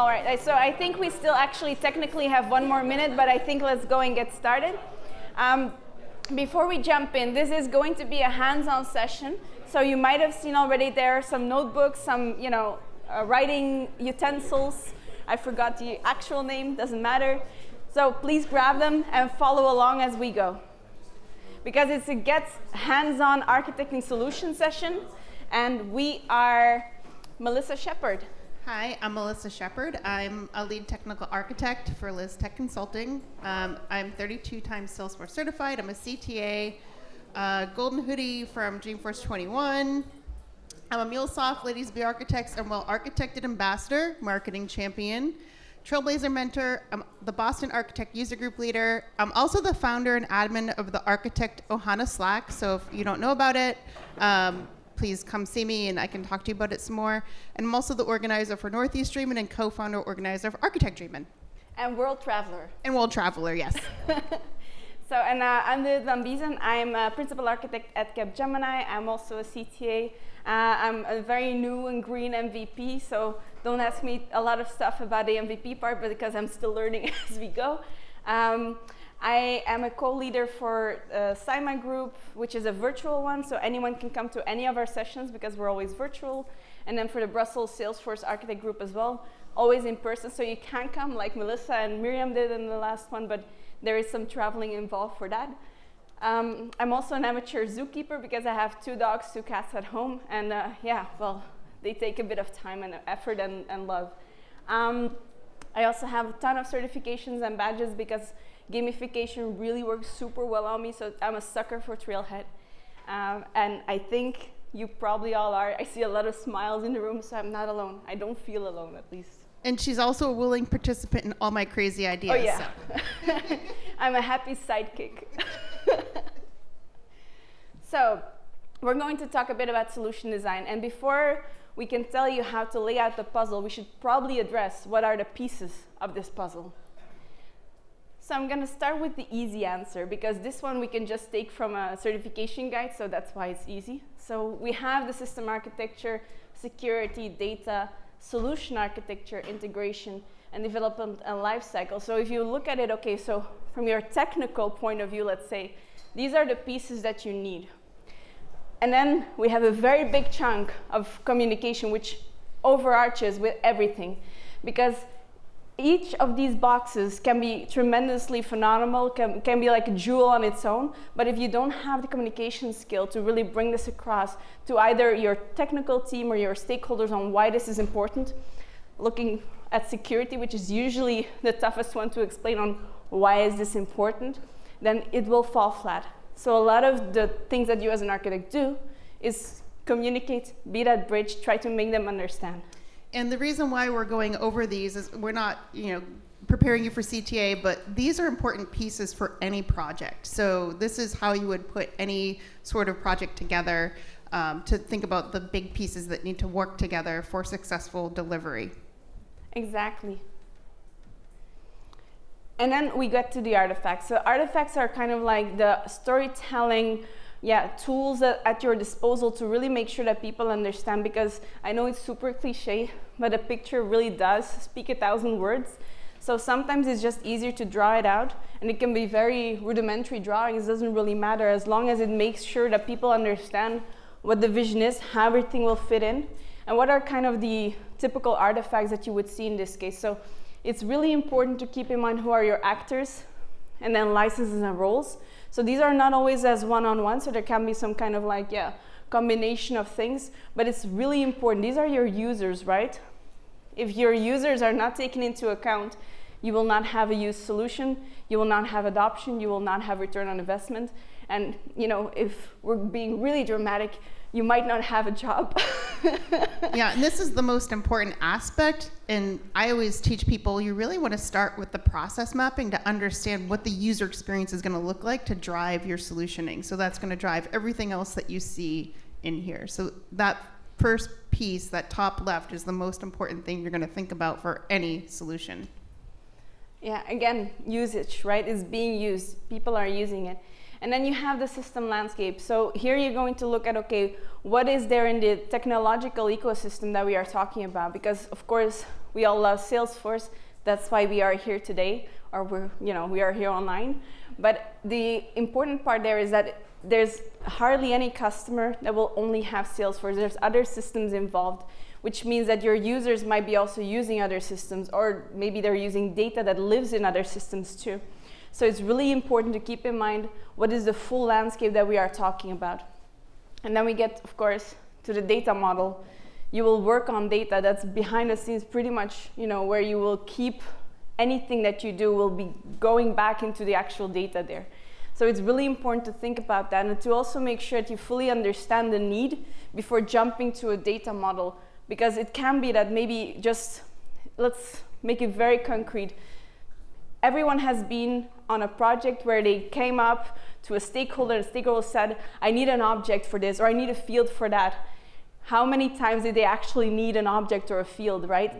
All right, so I think we still actually technically have 1 more minute, but I think let's go and get started. Before we jump in, this is going to be a hands-on session. So you might have seen already there are some notebooks, some writing utensils. I forgot the actual name, doesn't matter. So please grab them and follow along as we go. Because it's a Get Hands-On Architecting Solution session, and we are Melissa Shepard. Hi, I'm Melissa Shepard. I'm a lead technical architect for Liz Tech Consulting. I'm 32 times Salesforce certified. I'm a CTA, Golden Hoodie from Dreamforce 21. I'm a MuleSoft Ladies Be Architects and Well Architected Ambassador, Marketing Champion, Trailblazer Mentor. I'm the Boston Architect User Group Leader. I'm also the founder and admin of the Architect Ohana Slack. So if you don't know about it, please come see me and I can talk to you about it some more. And I'm also the organizer for Northeast Dreamin' and co-founder organizer of Architect Dreamin'. And World Traveler. And World Traveler, yes. So, and I'm Lilith van Biesen. I'm a principal architect at Capgemini. I'm also a CTA. I'm a very new and green MVP, so don't ask me a lot of stuff about the MVP part, but because I'm still learning as we go. I am a co-leader for Sima Group, which is a virtual one, so anyone can come to any of our sessions because we're always virtual. And then for the Brussels Salesforce Architect Group as well, always in person, so you can come like Melissa and Miriam did in the last one, but there is some traveling involved for that. I'm also an amateur zookeeper because I have 2 dogs, 2 cats at home, and yeah, well, they take a bit of time and effort and love. I also have a ton of certifications and badges because gamification really works super well on me, so I'm a sucker for Trailhead. And I think you probably all are. I see a lot of smiles in the room, so I'm not alone. I don't feel alone, at least. And she's also a willing participant in all my crazy ideas. Oh, yeah. So. I'm a happy sidekick. So we're going to talk a bit about solution design. And before we can tell you how to lay out the puzzle, we should probably address what are the pieces of this puzzle. So I'm going to start with the easy answer, because this one we can just take from a certification guide, so that's why it's easy. So we have the system architecture, security, data, solution architecture, integration, and development and lifecycle. So if you look at it, okay, so from your technical point of view, let's say, these are the pieces that you need. And then we have a very big chunk of communication which overarches with everything, because each of these boxes can be tremendously phenomenal, can be like a jewel on its own, but if you don't have the communication skill to really bring this across to either your technical team or your stakeholders on why this is important, looking at security, which is usually the toughest one to explain on why is this important, then it will fall flat. So a lot of the things that you as an architect do is communicate, be that bridge, try to make them understand. And the reason why we're going over these is we're not, preparing you for CTA, but these are important pieces for any project. So this is how you would put any sort of project together, to think about the big pieces that need to work together for successful delivery. Exactly. And then we get to the artifacts. So artifacts are kind of like the storytelling tools at your disposal to really make sure that people understand, because I know it's super cliche, but a picture really does speak 1,000 words. So sometimes it's just easier to draw it out, and it can be very rudimentary drawings, it doesn't really matter, as long as it makes sure that people understand what the vision is, how everything will fit in, and what are kind of the typical artifacts that you would see in this case. So it's really important to keep in mind who are your actors, and then licenses and roles. So these are not always as one-on-one, so there can be some kind of combination of things, but it's really important. These are your users, right? If your users are not taken into account, you will not have a used solution, you will not have adoption, you will not have return on investment, and if we're being really dramatic, you might not have a job. Yeah, and this is the most important aspect, and I always teach people you really want to start with the process mapping to understand what the user experience is going to look like to drive your solutioning. So that's going to drive everything else that you see in here. So that first piece, that top left, is the most important thing you're going to think about for any solution. Yeah, again, usage, right, is being used. People are using it. And then you have the system landscape. So here you're going to look at, okay, what is there in the technological ecosystem that we are talking about? Because of course, we all love Salesforce. That's why we are here today, or we are here online. But the important part there is that there's hardly any customer that will only have Salesforce. There's other systems involved, which means that your users might be also using other systems, or maybe they're using data that lives in other systems too. So it's really important to keep in mind what is the full landscape that we are talking about. And then we get, of course, to the data model. You will work on data that's behind the scenes pretty much, where you will keep anything that you do will be going back into the actual data there. So it's really important to think about that and to also make sure that you fully understand the need before jumping to a data model, because it can be that maybe just, let's make it very concrete. Everyone has been on a project where they came up to a stakeholder and the stakeholder said, I need an object for this, or I need a field for that. How many times did they actually need an object or a field, right?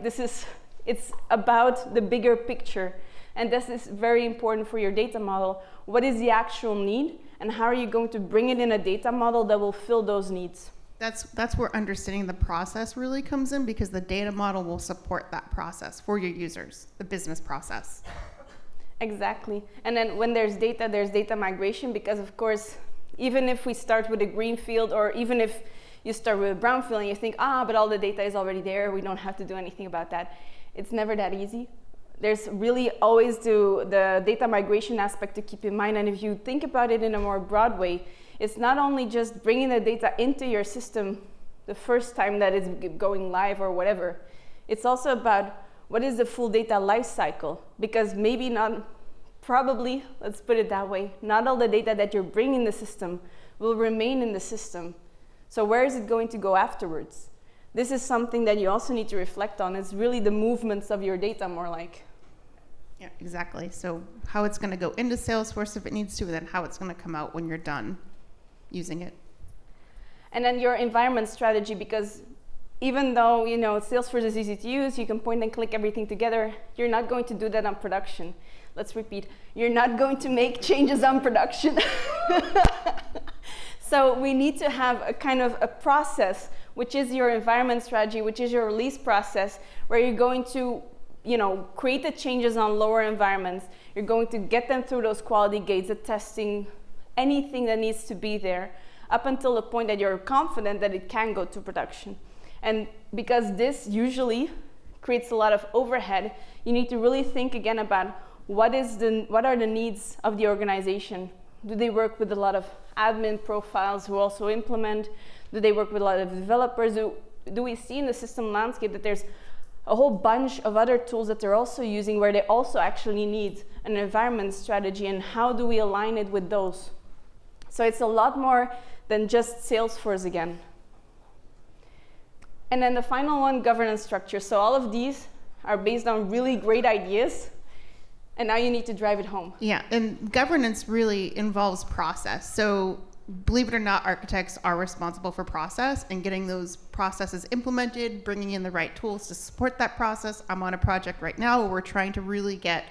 It's about the bigger picture. And this is very important for your data model. What is the actual need, and how are you going to bring it in a data model that will fill those needs? That's where understanding the process really comes in, because the data model will support that process for your users, the business process. Exactly. And then when there's data migration, because of course, even if we start with a green field, or even if you start with a brown field and you think, but all the data is already there, we don't have to do anything about that. It's never that easy. There's really always the data migration aspect to keep in mind. And if you think about it in a more broad way, it's not only just bringing the data into your system the first time that it's going live or whatever. It's also about what is the full data life cycle, because let's put it that way, not all the data that you're bringing in the system will remain in the system. So where is it going to go afterwards? This is something that you also need to reflect on. It's really the movements of your data more like. Yeah, exactly. So how it's going to go into Salesforce if it needs to, and then how it's going to come out when you're done using it. And then your environment strategy, because even though Salesforce is easy to use, you can point and click everything together, you're not going to do that on production. Let's repeat, you're not going to make changes on production. So we need to have a kind of a process, which is your environment strategy, which is your release process, where you're going to create the changes on lower environments. You're going to get them through those quality gates, the testing, anything that needs to be there, up until the point that you're confident that it can go to production. And because this usually creates a lot of overhead, you need to really think again about what are the needs of the organization. Do they work with a lot of admin profiles who also implement? Do they work with a lot of developers? Do we see in the system landscape that there's a whole bunch of other tools that they're also using where they also actually need an environment strategy, and how do we align it with those? So it's a lot more than just Salesforce again. And then the final one, governance structure. So all of these are based on really great ideas, and now you need to drive it home. Yeah, and governance really involves process. So believe it or not, architects are responsible for process and getting those processes implemented, bringing in the right tools to support that process. I'm on a project right now where we're trying to really get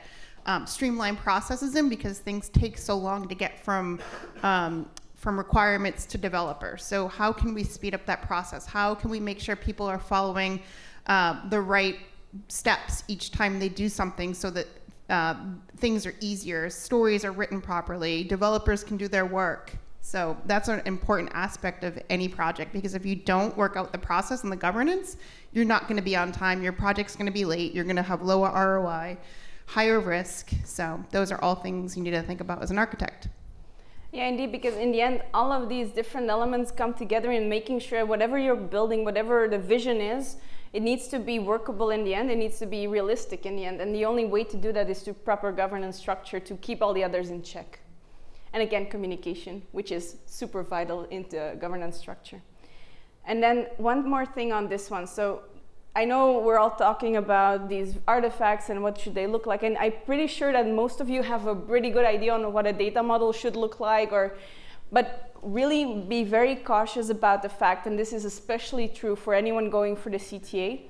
streamlined processes in, because things take so long to get from requirements to developers. So how can we speed up that process? How can we make sure people are following the right steps each time they do something, so that things are easier, stories are written properly, developers can do their work. So that's an important aspect of any project, because if you don't work out the process and the governance, you're not going to be on time, your project's going to be late, you're going to have lower ROI, higher risk. So those are all things you need to think about as an architect. Yeah, indeed, because in the end, all of these different elements come together in making sure whatever you're building, whatever the vision is, it needs to be workable in the end, it needs to be realistic in the end. And the only way to do that is through proper governance structure to keep all the others in check. And again, communication, which is super vital into governance structure. And then one more thing on this one. So I know we're all talking about these artifacts and what should they look like. And I'm pretty sure that most of you have a pretty good idea on what a data model should look like, but really be very cautious about the fact, and this is especially true for anyone going for the CTA,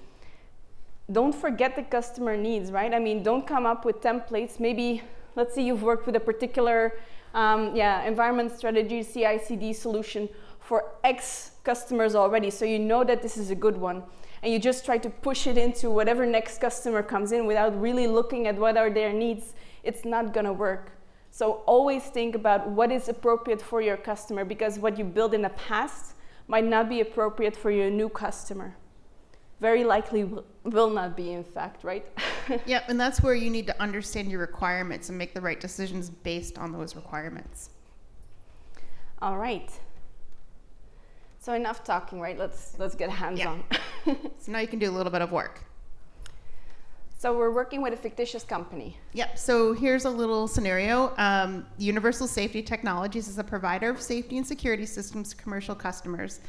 don't forget the customer needs, right? I mean, don't come up with templates. Maybe, let's say you've worked with a particular environment strategy, CI/CD solution for X customers already, so you know that this is a good one. And you just try to push it into whatever next customer comes in without really looking at what are their needs, it's not gonna work. So always think about what is appropriate for your customer, because what you built in the past might not be appropriate for your new customer. Very likely will not be, in fact, right? Yep, and that's where you need to understand your requirements and make the right decisions based on those requirements. All right. So enough talking, right? Let's get hands-on. Yeah. So now you can do a little bit of work. So we're working with a fictitious company. Yep, so here's a little scenario. Universal Safety Technologies is a provider of safety and security systems to commercial customers.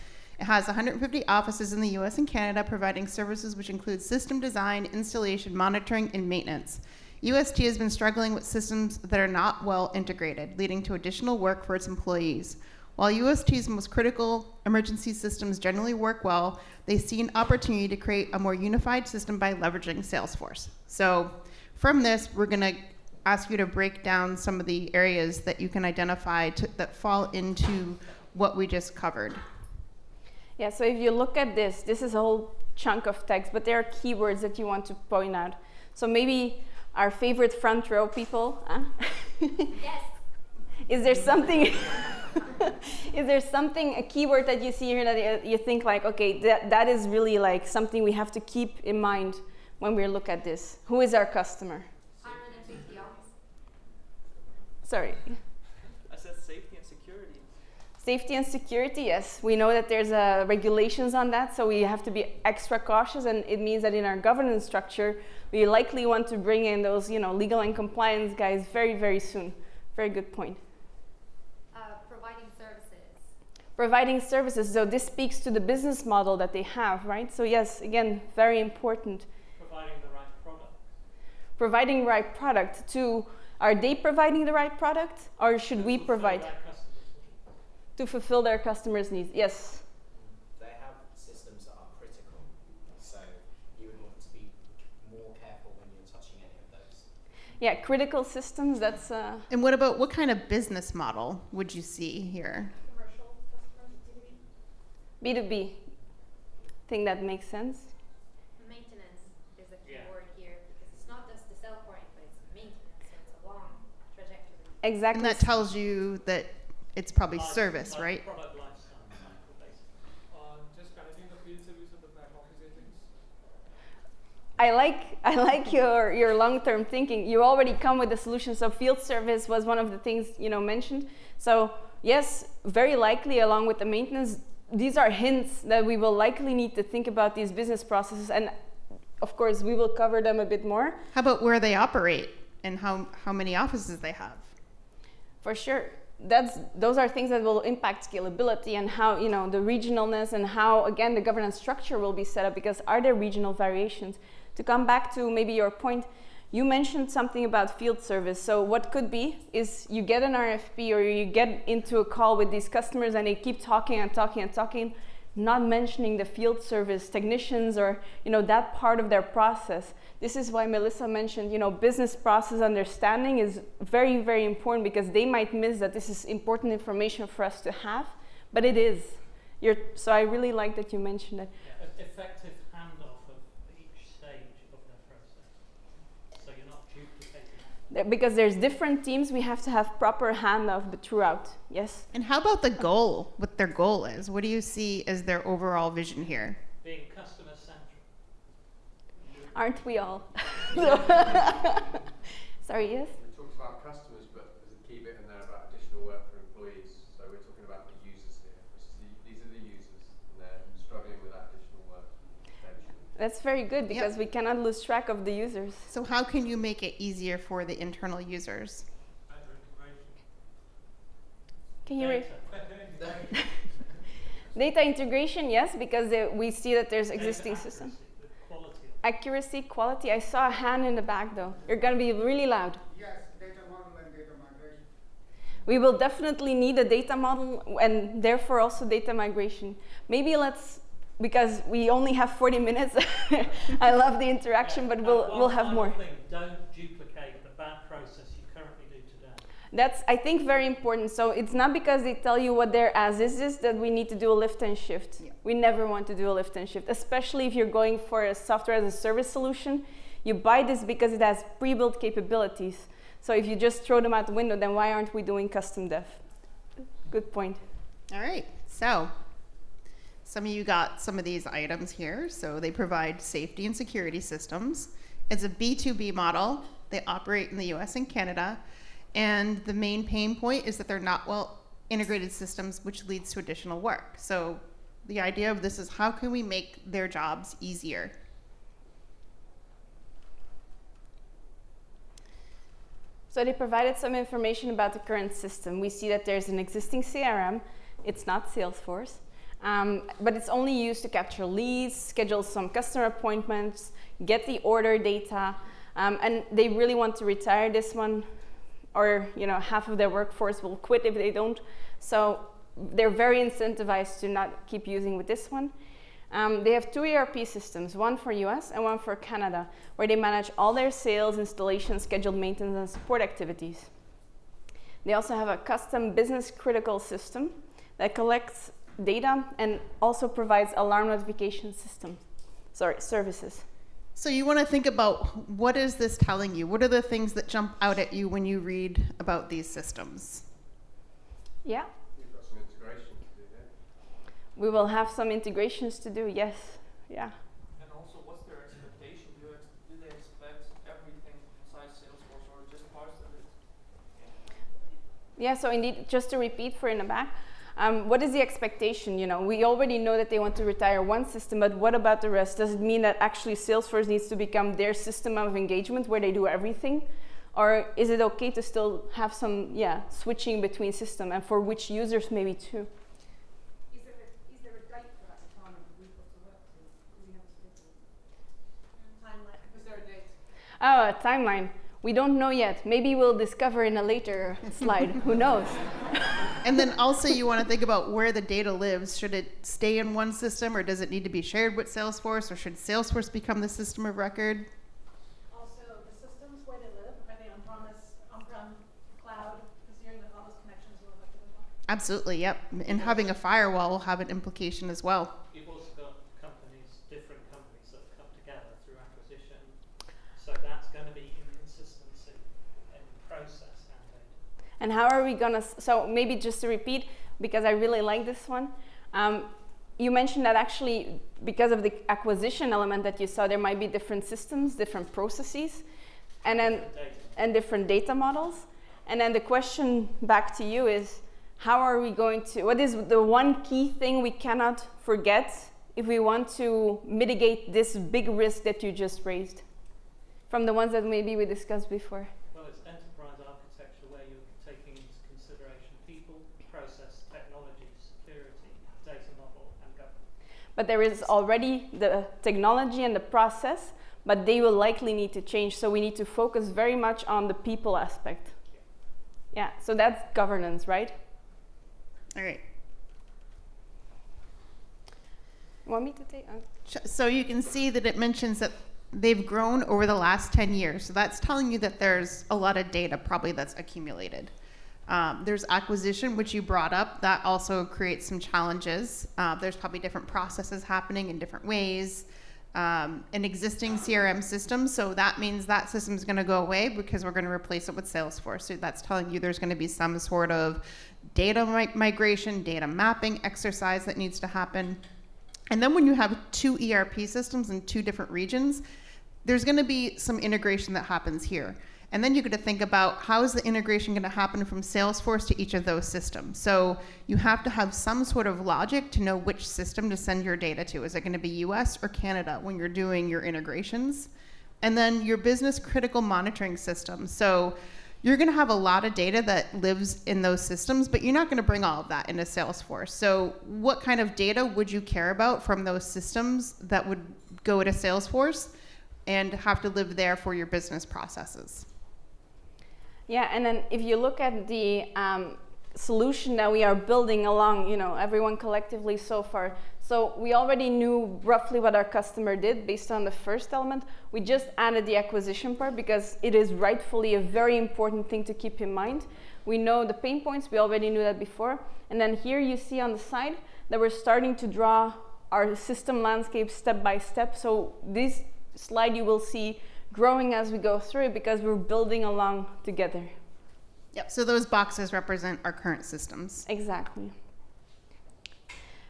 It has 150 offices in the US and Canada, providing services which include system design, installation, monitoring, and maintenance. UST has been struggling with systems that are not well integrated, leading to additional work for its employees. While UST's most critical emergency systems generally work well, they see an opportunity to create a more unified system by leveraging Salesforce. So from this, we're going to ask you to break down some of the areas that you can identify that fall into what we just covered. Yeah, so if you look at this is a whole chunk of text, but there are keywords that you want to point out. So maybe our favorite front row people, huh? Yes. Is there something, a keyword that you see here that you think like, okay, that is really like something we have to keep in mind when we look at this? Who is our customer? 150 offices. Sorry. I said safety and security. Safety and security, yes. We know that there's regulations on that, so we have to be extra cautious, and it means that in our governance structure, we likely want to bring in those, legal and compliance guys very, very soon. Very good point. Providing services. Providing services, so this speaks to the business model that they have, right? So yes, again, very important. Providing the right product. Providing the right product to, are they providing the right product, or should we provide? To fulfill their customers' needs, yes. They have systems that are critical, so you would want to be more careful when you're touching any of those. Yeah, critical systems, that's... And what kind of business model would you see here? Commercial customers, B2B. B2B. Think that makes sense? Maintenance is a key word here, because it's not just the sell point, but it's maintenance, so it's a long trajectory. Exactly. And that tells you that it's probably service, right? Product lifestyle cycle, basically. Just managing the field service of the back office agents. I like your long-term thinking. You already come with the solution. So field service was one of the things mentioned. So yes, very likely along with the maintenance, these are hints that we will likely need to think about these business processes, and of course we will cover them a bit more. How about where they operate and how many offices they have? For sure. Those are things that will impact scalability and how, the regionalness and how, again, the governance structure will be set up, because are there regional variations? To come back to maybe your point, you mentioned something about field service. So what could be is you get an RFP or you get into a call with these customers and they keep talking and talking and talking, not mentioning the field service technicians or, that part of their process. This is why Melissa mentioned, business process understanding is very, very important, because they might miss that this is important information for us to have, but it is. So I really like that you mentioned it. Yeah, effective handoff of each stage of the process, so you're not duplicating. Because there's different teams, we have to have proper handoff throughout, yes? And how about the goal, what their goal is? What do you see as their overall vision here? Being customer-centric. Aren't we all? Sorry, yes? We talked about customers, but there's a key bit in there about additional work for employees. So we're talking about the users here. These are the users, and they're struggling with that additional work. That's very good, because we cannot lose track of the users. So how can you make it easier for the internal users? Can you data integration, yes, because we see that there's existing systems. Accuracy, quality. I saw a hand in the back though. You're going to be really loud. Yes, data model and data migration. We will definitely need a data model and therefore also data migration. Maybe because we only have 40 minutes. I love the interaction, but we'll have more. Don't duplicate the bad process you currently do today. That's, I think, very important. So it's not because they tell you what their as is that we need to do a lift and shift. Yeah. We never want to do a lift and shift, especially if you're going for a software as a service solution. You buy this because it has pre-built capabilities. So if you just throw them out the window, then why aren't we doing custom dev? Good point. All right, so some of you got some of these items here. So they provide safety and security systems. It's a B2B model. They operate in the US and Canada. And the main pain point is that they're not well integrated systems, which leads to additional work. So the idea of this is how can we make their jobs easier? So they provided some information about the current system. We see that there's an existing CRM. It's not Salesforce, but it's only used to capture leads, schedule some customer appointments, get the order data, and they really want to retire this one, or half of their workforce will quit if they don't. So they're very incentivized to not keep using with this one. They have 2 ERP systems, one for US and one for Canada, where they manage all their sales, installation, scheduled maintenance, and support activities. They also have a custom business critical system that collects data and also provides alarm notification services. So you want to think about, what is this telling you? What are the things that jump out at you when you read about these systems? Yeah, You've got some integration to do there. we will have some integrations to do, yes. Yeah. And also, what's their expectation? Do they expect everything besides Salesforce or just parts of it? Yeah, so indeed, just to repeat for in the back, what is the expectation? We already know that they want to retire one system, but what about the rest? Does it mean that actually Salesforce needs to become their system of engagement where they do everything? Or is it okay to still have some, switching between system, and for which users maybe too? Is there a date for that retirement that we've got to work to? Do we have a schedule? Timeline. Is there a date? Oh, a timeline. We don't know yet. Maybe we'll discover in a later slide. Who knows? And then also you want to think about where the data lives. Should it stay in one system, or does it need to be shared with Salesforce, or should Salesforce become the system of record? Also, the systems where they live, are they on-prem, cloud? Because here all those connections will have to go on. Absolutely, yep. And having a firewall will have an implication as well. You've also got different companies that have come together through acquisition. So that's going to be inconsistency in process and data. And how are we gonna, so maybe just to repeat, because I really like this one, you mentioned that actually because of the acquisition element that you saw, there might be different systems, different processes, and then different data models. And then the question back to you is, how are we going to, what is the one key thing we cannot forget if we want to mitigate this big risk that you just raised? From the ones that maybe we discussed before. Well, it's enterprise architecture where you're taking into consideration people, process, technology, security, data model, and governance. But there is already the technology and the process, but they will likely need to change. So we need to focus very much on the people aspect. Yeah, so that's governance, right? All right. You want me to take? So you can see that it mentions that they've grown over the last 10 years. So that's telling you that there's a lot of data probably that's accumulated. There's acquisition, which you brought up. That also creates some challenges. There's probably different processes happening in different ways. An existing CRM system, so that means that system is going to go away because we're going to replace it with Salesforce. So that's telling you there's going to be some sort of data migration, data mapping exercise that needs to happen. And then when you have 2 ERP systems in 2 different regions, there's going to be some integration that happens here. And then you're going to think about how is the integration going to happen from Salesforce to each of those systems. So you have to have some sort of logic to know which system to send your data to. Is it going to be US or Canada when you're doing your integrations? And then your business critical monitoring system. So you're going to have a lot of data that lives in those systems, but you're not going to bring all of that into Salesforce. So what kind of data would you care about from those systems that would go to Salesforce and have to live there for your business processes? Yeah, and then if you look at the solution that we are building along, you know, everyone collectively so far. So we already knew roughly what our customer did based on the first element. We just added the acquisition part because it is rightfully a very important thing to keep in mind. We know the pain points, we already knew that before. And then here you see on the side that we're starting to draw our system landscape step by step. So this slide you will see growing as we go through it because we're building along together. Yep, so those boxes represent our current systems. Exactly.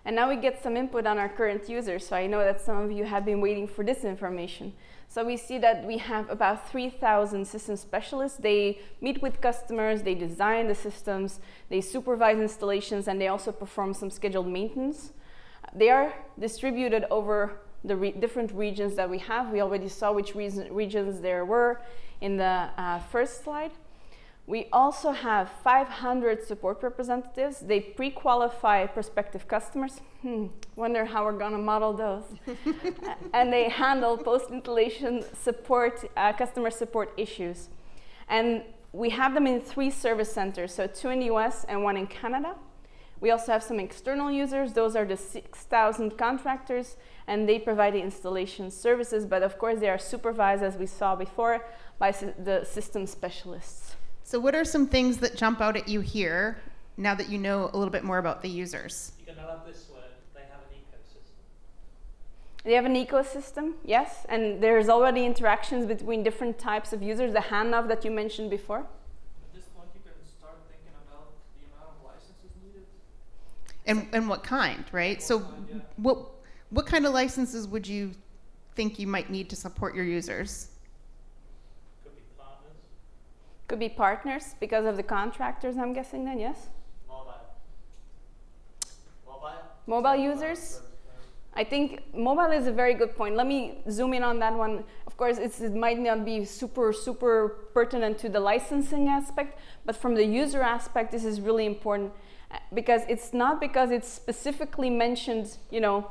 And now we get some input on our current users. So I know that some of you have been waiting for this information. So we see that we have about 3,000 system specialists. They meet with customers, they design the systems, they supervise installations, and they also perform some scheduled maintenance. They are distributed over the different regions that we have. We already saw which regions there were in the first slide. We also have 500 support representatives. They pre-qualify prospective customers. Wonder how we're gonna model those. And they handle post-installation support, customer support issues. And we have them in 3 service centers, so 2 in the US and 1 in Canada. We also have some external users. Those are the 6,000 contractors, and they provide the installation services, but of course they are supervised, as we saw before, by the system specialists. So what are some things that jump out at you here now that you know a little bit more about the users? You're going to love this word. They have an ecosystem. They have an ecosystem, yes, and there's already interactions between different types of users, the handoff that you mentioned before. At this point, you can start thinking about the amount of licenses needed. And what kind, right? So what kind of licenses would you think you might need to support your users? Could be partners. Could be partners because of the contractors, I'm guessing then, yes? Mobile users? I think mobile is a very good point. Let me zoom in on that one. Of course, it might not be super pertinent to the licensing aspect, but from the user aspect, this is really important because it's not because it's specifically mentioned, you know,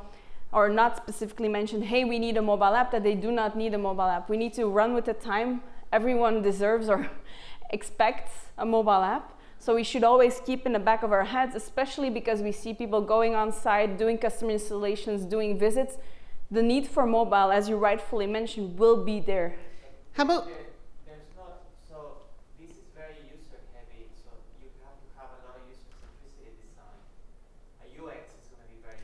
or not specifically mentioned, hey, we need a mobile app, that they do not need a mobile app. We need to run with the time. Everyone deserves or expects a mobile app. So we should always keep in the back of our heads, especially because we see people going on site, doing customer installations, doing visits. The need for mobile, as you rightfully mentioned, will be there. How about... There's not, so this is very user heavy, so you have to have a lot of user centricity design. A UX is going to be very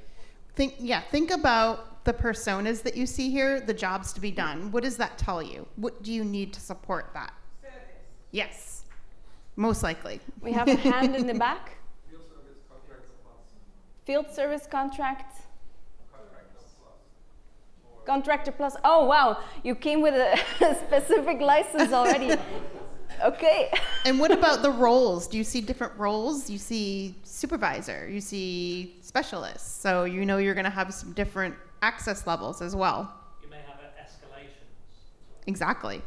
important. Think about the personas that you see here, the jobs to be done. What does that tell you? What do you need to support that? Service. Yes. Most likely. We have a hand in the back. Field service contractor plus. Field service contract. Contractor plus. Contractor plus. Oh, wow. You came with a specific license already. Okay. And what about the roles? Do you see different roles? You see supervisor, you see specialists. So you know you're going to have some different access levels as well. You may have escalations. Exactly.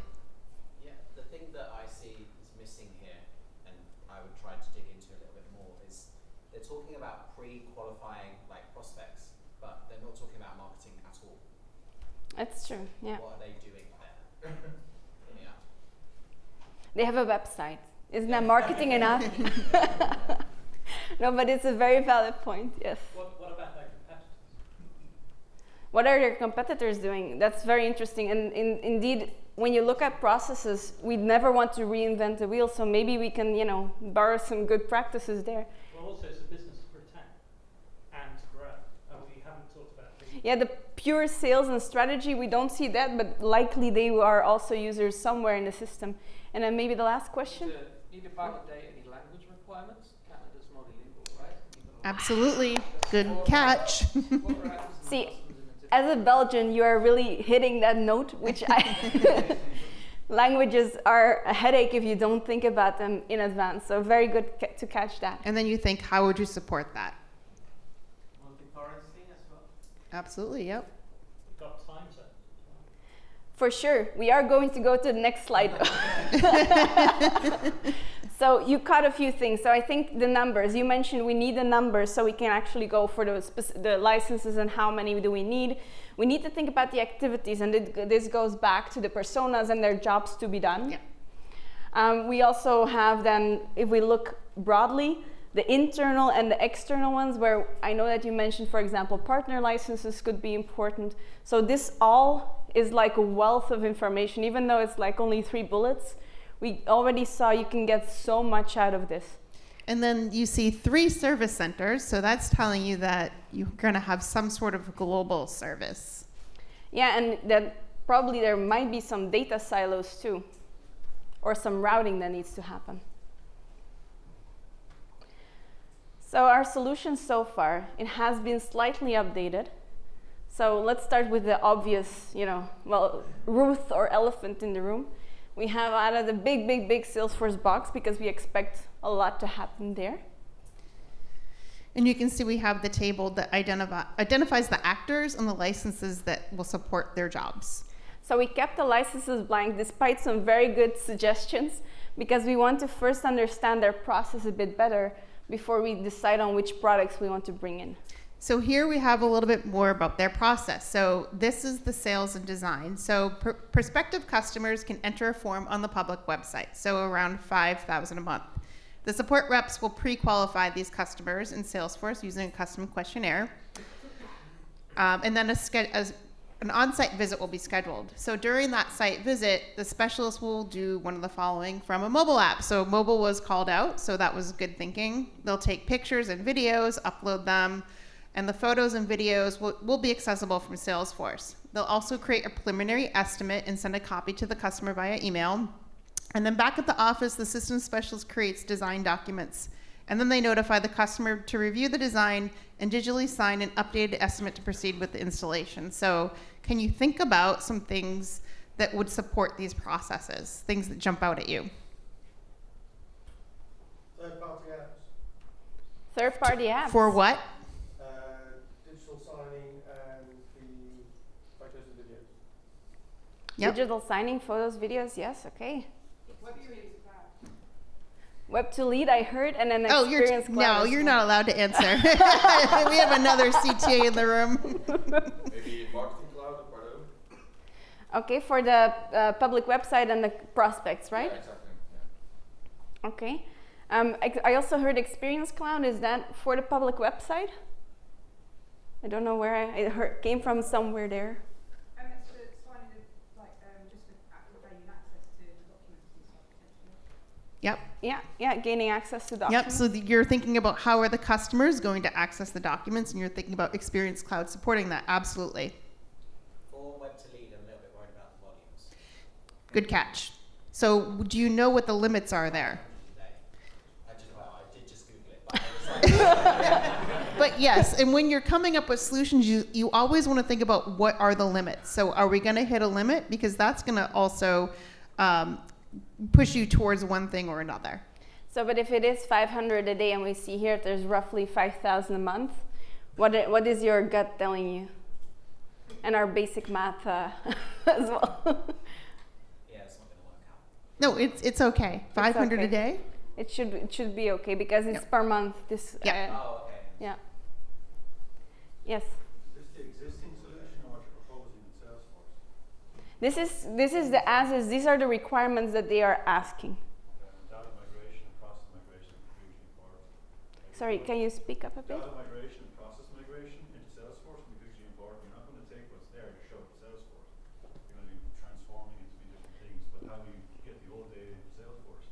Yeah, the thing that I see is missing here, and I would try to dig into a little bit more, is they're talking about pre-qualifying like prospects, but they're not talking about marketing at all. That's true, yeah. What are they doing there? Yeah. They have a website. Isn't that marketing enough? No, but it's a very valid point, yes. What about their competitors? What are their competitors doing? That's very interesting. And indeed, when you look at processes, we never want to reinvent the wheel. So maybe we can, you know, borrow some good practices there. Well, also it's a business to protect and to grow. We haven't talked about things. Yeah, the pure sales and strategy, we don't see that, but likely they are also users somewhere in the system. And then maybe the last question. Need to validate any language requirements. Canada's multilingual, right? Absolutely. Good catch. See, as a Belgian, you are really hitting that note, which languages are a headache if you don't think about them in advance. So very good to catch that. And then you think, how would you support that? Multi-currency as well. Absolutely, yep. We've got time zones. For sure. We are going to go to the next slide. So you caught a few things. So I think the numbers, you mentioned we need the numbers so we can actually go for the licenses and how many do we need. We need to think about the activities, and this goes back to the personas and their jobs to be done. Yeah. We also have then, if we look broadly, the internal and the external ones, where I know that you mentioned, for example, partner licenses could be important. So this all is like a wealth of information. Even though it's like only 3 bullets, we already saw you can get so much out of this. And then you see 3 service centers, so that's telling you that you're going to have some sort of global service. Yeah, and that probably there might be some data silos too, or some routing that needs to happen. So our solution so far, it has been slightly updated. So let's start with the obvious, Ruth or elephant in the room. We have added a big Salesforce box because we expect a lot to happen there. And you can see we have the table that identifies the actors and the licenses that will support their jobs. So we kept the licenses blank despite some very good suggestions, because we want to first understand their process a bit better before we decide on which products we want to bring in. So here we have a little bit more about their process. So this is the sales and design. So prospective customers can enter a form on the public website, so around 5,000 a month. The support reps will pre-qualify these customers in Salesforce using a custom questionnaire. And then an on-site visit will be scheduled. So during that site visit, the specialist will do one of the following from a mobile app. So mobile was called out, so that was good thinking. They'll take pictures and videos, upload them, and the photos and videos will be accessible from Salesforce. They'll also create a preliminary estimate and send a copy to the customer via email. And then back at the office, the system specialist creates design documents. And then they notify the customer to review the design and digitally sign an updated estimate to proceed with the installation. So can you think about some things that would support these processes, things that jump out at you? Third-party apps. Third-party apps. For what? Digital signing and the photos and videos. Yep. Digital signing, photos, videos, yes, okay. What do you use that? Web to lead, I heard, and then experience cloud. No, you're not allowed to answer. We have another CTA in the room. Maybe marketing cloud or part of it? Okay, for the public website and the prospects, right? Yeah, exactly. Yeah. Okay. I also heard Experience Cloud. Is that for the public website? I don't know where I heard, came from somewhere there. And it's for signing just for gaining access to documents and stuff, potentially. Yep. Yeah, gaining access to documents. Yep. So you're thinking about how are the customers going to access the documents, and you're thinking about Experience Cloud supporting that. Absolutely. For web to lead, I'm a little bit worried about the volumes. Good catch. So do you know what the limits are there? I did just Google it, but I was like, But yes, and when you're coming up with solutions, you always want to think about what are the limits. So are we going to hit a limit? Because that's going to also push you towards one thing or another. So, but if it is 500 a day and we see here there's roughly 5,000 a month, what is your gut telling you? And our basic math as well. yeah, it's not going to work out. No, it's okay. 500 okay. a day? It should be okay because it's Yep. per month. This. Yeah. Oh, okay. Yeah. Yes. Is this the existing solution or what you're proposing in Salesforce? This is the as-is. These are the requirements that they are asking. Data migration and process migration is hugely important. Sorry, can you speak up a bit? Data migration and process migration into Salesforce is hugely important. You're not going to take what's there and show it to Salesforce. You're going to be transforming it to be different things. But how do you get the old data into Salesforce?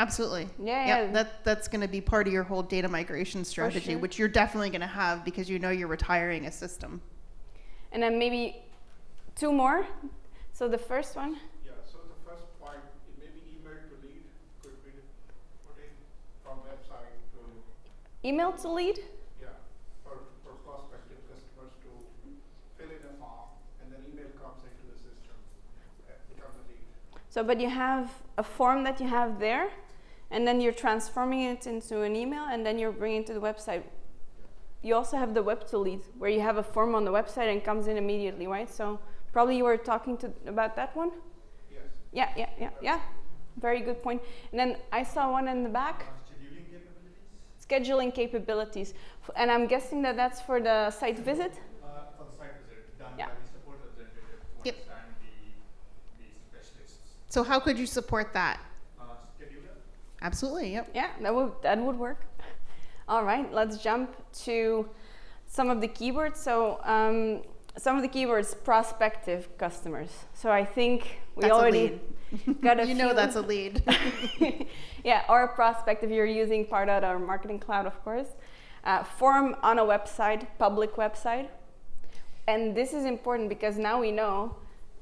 Absolutely. Yeah. Yep, that's going to be part of your whole data migration strategy, sure. which you're definitely going to have because you know you're retiring a system. And then maybe 2 more. So the first one. Yeah, so the first point, it may be email to lead. Could be put in from website to, Email to lead. yeah, for prospective customers to fill in a form and then email comes into the system, becomes a lead. So, but you have a form that you have there, and then you're transforming it into an email, and then you're bringing it to the website. You also have the web to lead, where you have a form on the website and it comes in immediately, right? So probably you were talking about that one? Yes. Yeah. Very good point. And then I saw one in the back. Scheduling capabilities? Scheduling capabilities. And I'm guessing that that's for the site visit? For the site visit, done Yeah. by the support representative to Yep. understand the specialists. So how could you support that? Scheduler? Absolutely, yep. Yeah, that would work. All right, let's jump to some of the keywords. So some of the keywords, prospective customers. So I think we That's already got a You few. know that's a lead. Yeah, or prospect if you're using Pardot or Marketing Cloud, of course. Form on a website, public website. And this is important because now we know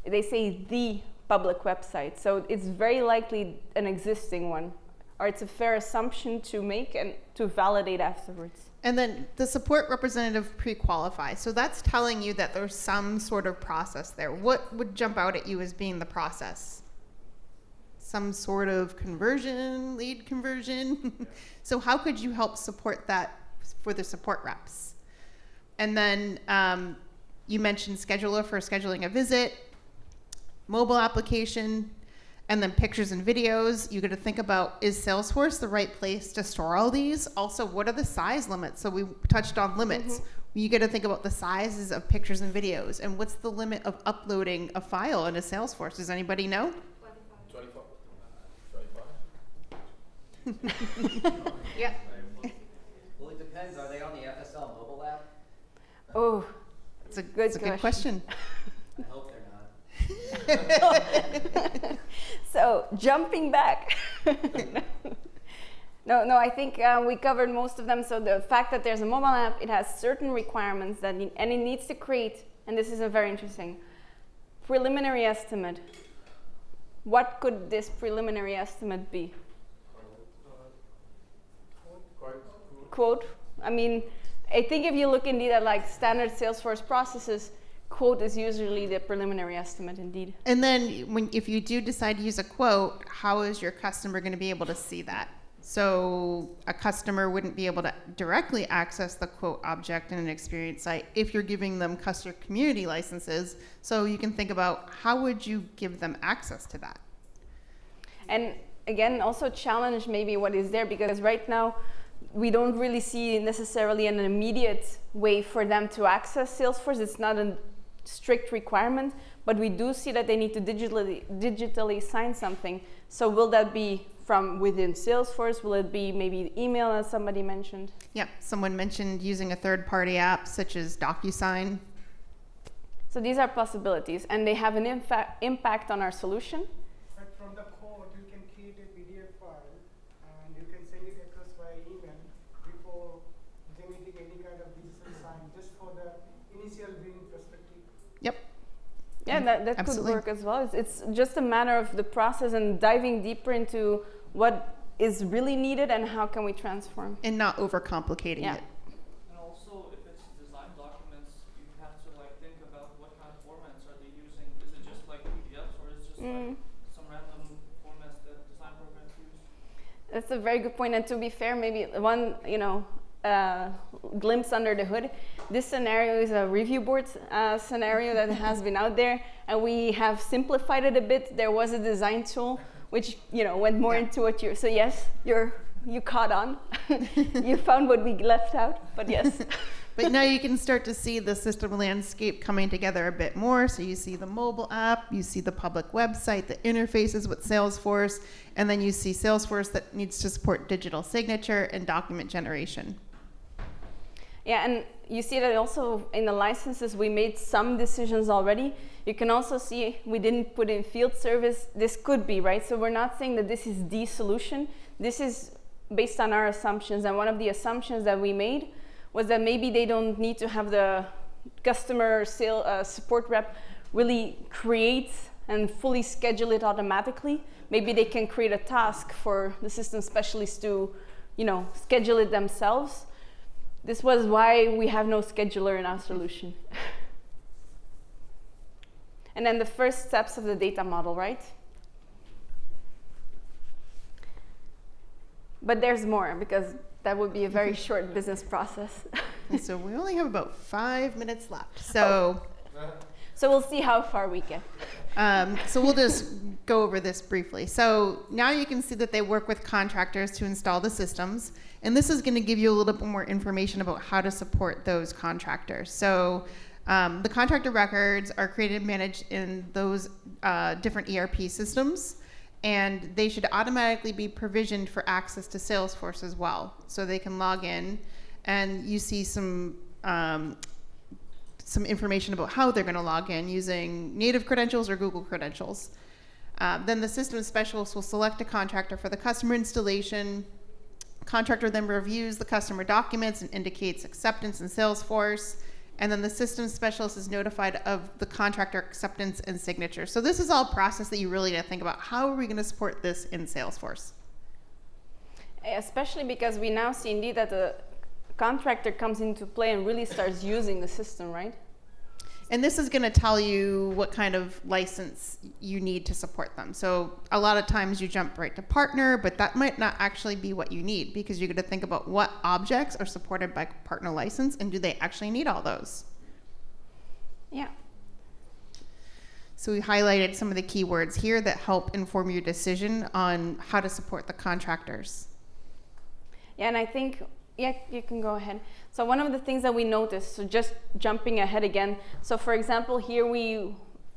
they say the public website. So it's very likely an existing one, or it's a fair assumption to make and to validate afterwards. And then the support representative pre-qualify. So that's telling you that there's some sort of process there. What would jump out at you as being the process? Some sort of conversion, lead conversion. So how could you help support that for the support reps? And then you mentioned scheduler for scheduling a visit, mobile application, and then pictures and videos. You got to think about, is Salesforce the right place to store all these? Also, what are the size limits? So we touched on limits. You got to think about the sizes of pictures and videos, and what's the limit of uploading a file into Salesforce? Does anybody know? 25. Yeah. Well, it depends. Are they on the FSL mobile app? Oh, It's a good question. I hope they're not. so jumping back. No, I think we covered most of them. So the fact that there's a mobile app, it has certain requirements that and it needs to create, and this is a very interesting, preliminary estimate. What could this preliminary estimate be? Quote. I mean, I think if you look indeed at like standard Salesforce processes, quote is usually the preliminary estimate indeed. And then if you do decide to use a quote, how is your customer going to be able to see that? So a customer wouldn't be able to directly access the quote object in an experience site if you're giving them customer community licenses. So you can think about, how would you give them access to that? And again, also challenge maybe what is there, because right now we don't really see necessarily an immediate way for them to access Salesforce. It's not a strict requirement, but we do see that they need to digitally sign something. So will that be from within Salesforce? Will it be maybe email, as somebody mentioned? Yeah, someone mentioned using a third-party app such as DocuSign. So these are possibilities, and they have an impact on our solution. But from the code, you can create a PDF file, and you can send it across via email before generating any kind of digital sign, just for the initial viewing perspective. Yep. Yeah, that could work as well. It's just a matter of the process and diving deeper into what is really needed and how can we transform. And not overcomplicating it. And also, if it's design documents, you have to like think about what kind of formats are they using. Is it just like PDFs, or is it just like some random formats that design programs use? That's a very good point. And to be fair, maybe one, glimpse under the hood. This scenario is a review board scenario that has been out there, and we have simplified it a bit. There was a design tool which went more into what you're. So yes, you caught on. You found what we left out, but yes. But now you can start to see the system landscape coming together a bit more. So you see the mobile app, you see the public website, the interfaces with Salesforce, and then you see Salesforce that needs to support digital signature and document generation. Yeah, and you see that also in the licenses, we made some decisions already. You can also see we didn't put in field service. This could be, right? So we're not saying that this is the solution. This is based on our assumptions. And one of the assumptions that we made was that maybe they don't need to have the customer support rep really create and fully schedule it automatically. Maybe they can create a task for the system specialist to, schedule it themselves. This was why we have no scheduler in our solution. And then the first steps of the data model, right? But there's more, because that would be a very short business process. So we only have about 5 minutes left. So we'll see how far we get. So we'll just go over this briefly. So now you can see that they work with contractors to install the systems. And this is going to give you a little bit more information about how to support those contractors. So the contractor records are created and managed in those different ERP systems. and they should automatically be provisioned for access to Salesforce as well. So they can log in, and you see some information about how they're going to log in using native credentials or Google credentials. Then the system specialist will select a contractor for the customer installation. Contractor then reviews the customer documents and indicates acceptance in Salesforce. And then the system specialist is notified of the contractor acceptance and signature. So this is all process that you really need to think about. How are we going to support this in Salesforce? Especially because we now see indeed that the contractor comes into play and really starts using the system, right? And this is going to tell you what kind of license you need to support them. So a lot of times you jump right to partner, but that might not actually be what you need, because you're going to think about what objects are supported by partner license and do they actually need all those? Yeah. So we highlighted some of the keywords here that help inform your decision on how to support the contractors. Yeah, and I think, yeah, you can go ahead. So one of the things that we noticed, so just jumping ahead again, so for example, here we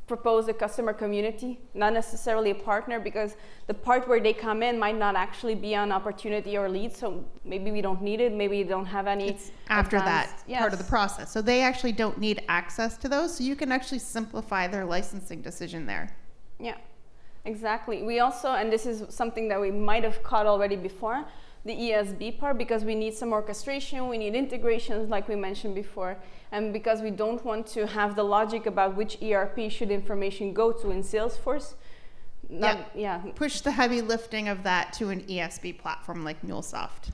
propose a customer community, not necessarily a partner, because the part where they come in might not actually be an opportunity or lead, so maybe we don't need it, maybe we don't have any. It's after that yes. part of the process. So they actually don't need access to those, so you can actually simplify their licensing decision there. Yeah, exactly. We also, and this is something that we might have caught already before, the ESB part, because we need some orchestration, we need integrations like we mentioned before, and because we don't want to have the logic about which ERP should information go to in Salesforce. Push the heavy lifting of that to an ESB platform like MuleSoft.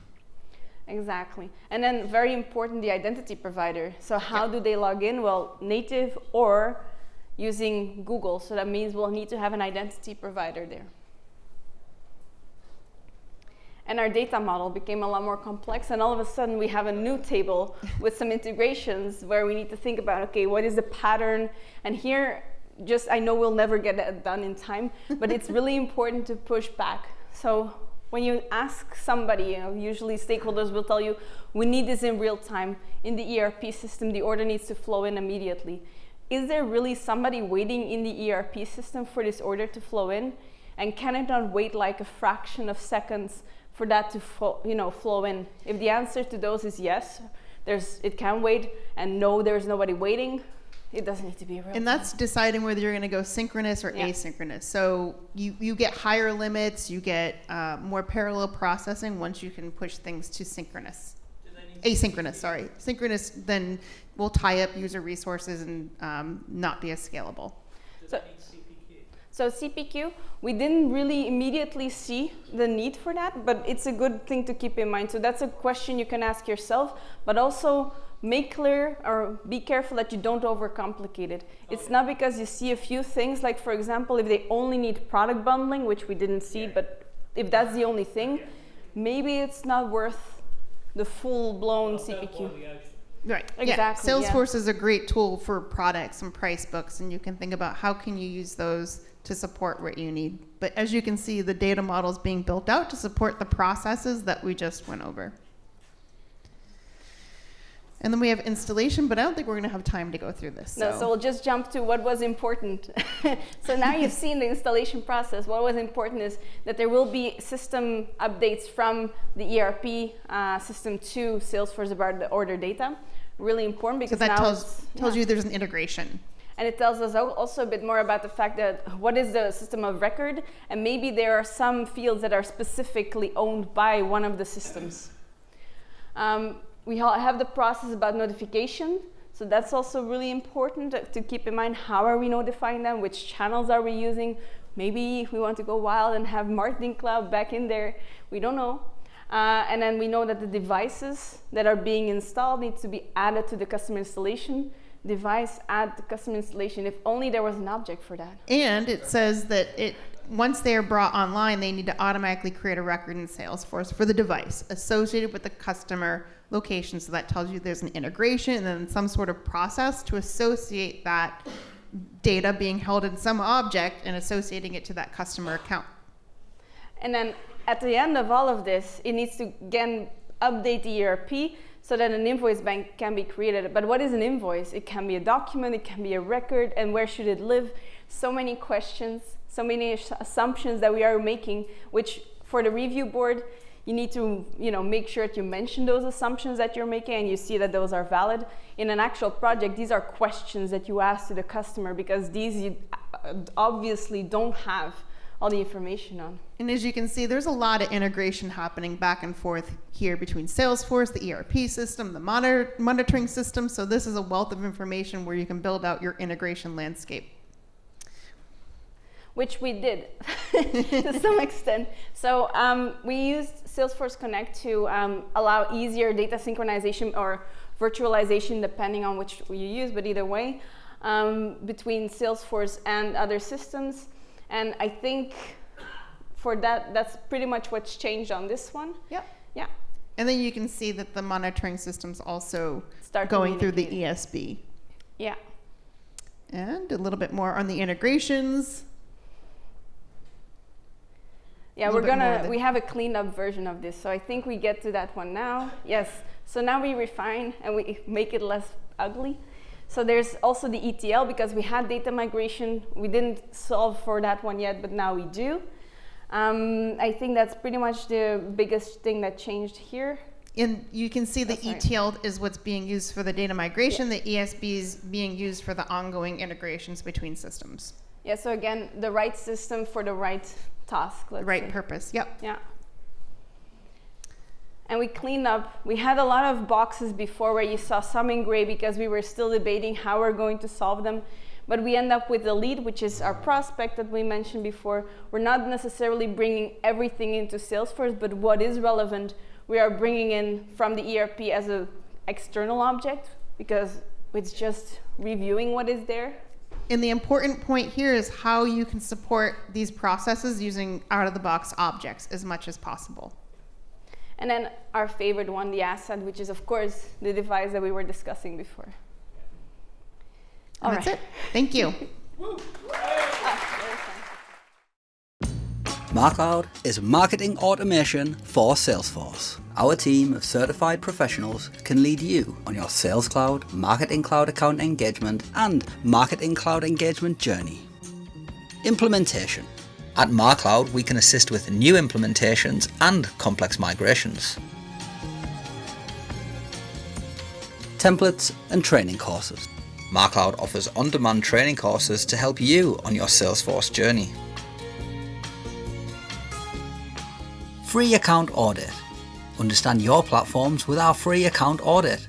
Exactly. And then very important, the identity provider. So how do they log in? Well, native or using Google. So that means we'll need to have an identity provider there. And our data model became a lot more complex, and all of a sudden we have a new table with some integrations where we need to think about, okay, what is the pattern? And here, just, I know we'll never get that done in time, but it's really important to push back. So when you ask somebody, usually stakeholders will tell you, we need this in real time. In the ERP system, the order needs to flow in immediately. Is there really somebody waiting in the ERP system for this order to flow in? And can it not wait like a fraction of seconds for that to flow in? If the answer to those is yes, it can wait, and no, there's nobody waiting, it doesn't need to be real. And that's deciding whether you're going to go synchronous or asynchronous. So you get higher limits, you get more parallel processing once you can push things to synchronous. Asynchronous, sorry. Synchronous then will tie up user resources and not be as scalable. So CPQ, we didn't really immediately see the need for that, but it's a good thing to keep in mind. So that's a question you can ask yourself, but also make clear or be careful that you don't overcomplicate it. It's not because you see a few things, like for example, if they only need product bundling, which we didn't see, but if that's the only thing, maybe it's not worth the full-blown CPQ. Right. Exactly. Salesforce is a great tool for products and price books, and you can think about how can you use those to support what you need. But as you can see, the data model is being built out to support the processes that we just went over. And then we have installation, but I don't think we're going to have time to go through this. No, so we'll just jump to what was important. So now you've seen the installation process. What was important is that there will be system updates from the ERP system to Salesforce about the order data. Really important, because so that now tells you there's an integration. And it tells us also a bit more about the fact that what is the system of record, and maybe there are some fields that are specifically owned by one of the systems. We have the process about notification, so that's also really important to keep in mind. How are we notifying them? Which channels are we using? Maybe we want to go wild and have Marketing Cloud back in there. We don't know. And then we know that the devices that are being installed need to be added to the customer installation. Device, add the customer installation, if only there was an object for that. And it says that once they are brought online, they need to automatically create a record in Salesforce for the device associated with the customer location. So that tells you there's an integration and then some sort of process to associate that data being held in some object and associating it to that customer account. And then at the end of all of this, it needs to again update the ERP so that an invoice bank can be created. But what is an invoice? It can be a document, it can be a record, and where should it live? so many questions, so many assumptions that we are making, which for the review board, you need to, make sure that you mention those assumptions that you're making and you see that those are valid. In an actual project, these are questions that you ask to the customer because these you obviously don't have all the information on. And as you can see, there's a lot of integration happening back and forth here between Salesforce, the ERP system, the monitoring system. So this is a wealth of information where you can build out your integration landscape. Which we did to some extent. So we used Salesforce Connect to allow easier data synchronization or virtualization, depending on which you use, but either way, between Salesforce and other systems. And I think for that, that's pretty much what's changed on this one. Yep. Yeah. And then you can see that the monitoring system's also start going through the ESB. Yeah. And a little bit more on the integrations. Yeah, we have a cleaned up version of this. So I think we get to that one now. Yes. So now we refine and we make it less ugly. So there's also the ETL because we had data migration. We didn't solve for that one yet, but now we do. I think that's pretty much the biggest thing that changed here. And you can see the ETL is what's being used for the data migration. Yeah. The ESB is being used for the ongoing integrations between systems. Yeah, so again, the right system for the right task. The right purpose, yep. Yeah. And we cleaned up. We had a lot of boxes before where you saw some in gray because we were still debating how we're going to solve them. But we end up with the lead, which is our prospect that we mentioned before. We're not necessarily bringing everything into Salesforce, but what is relevant, we are bringing in from the ERP as an external object because it's just reviewing what is there. And the important point here is how you can support these processes using out-of-the-box objects as much as possible. And then our favorite one, the asset, which is, of course, the device that we were discussing before. That's it. Thank you. MarCloud is marketing automation for Salesforce. Our team of certified professionals can lead you on your Sales Cloud, Marketing Cloud account engagement, and Marketing Cloud engagement journey. Implementation. At MarCloud, we can assist with new implementations and complex migrations. Templates and training courses. MarCloud offers on-demand training courses to help you on your Salesforce journey. Free account audit. Understand your platforms with our free account audit.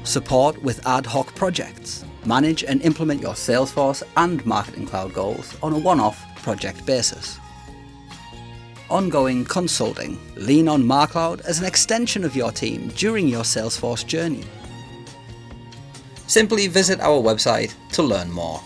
Support with ad hoc projects. Manage and implement your Salesforce and Marketing Cloud goals on a one-off project basis. Ongoing consulting. Lean on MarCloud as an extension of your team during your Salesforce journey. Simply visit our website to learn more.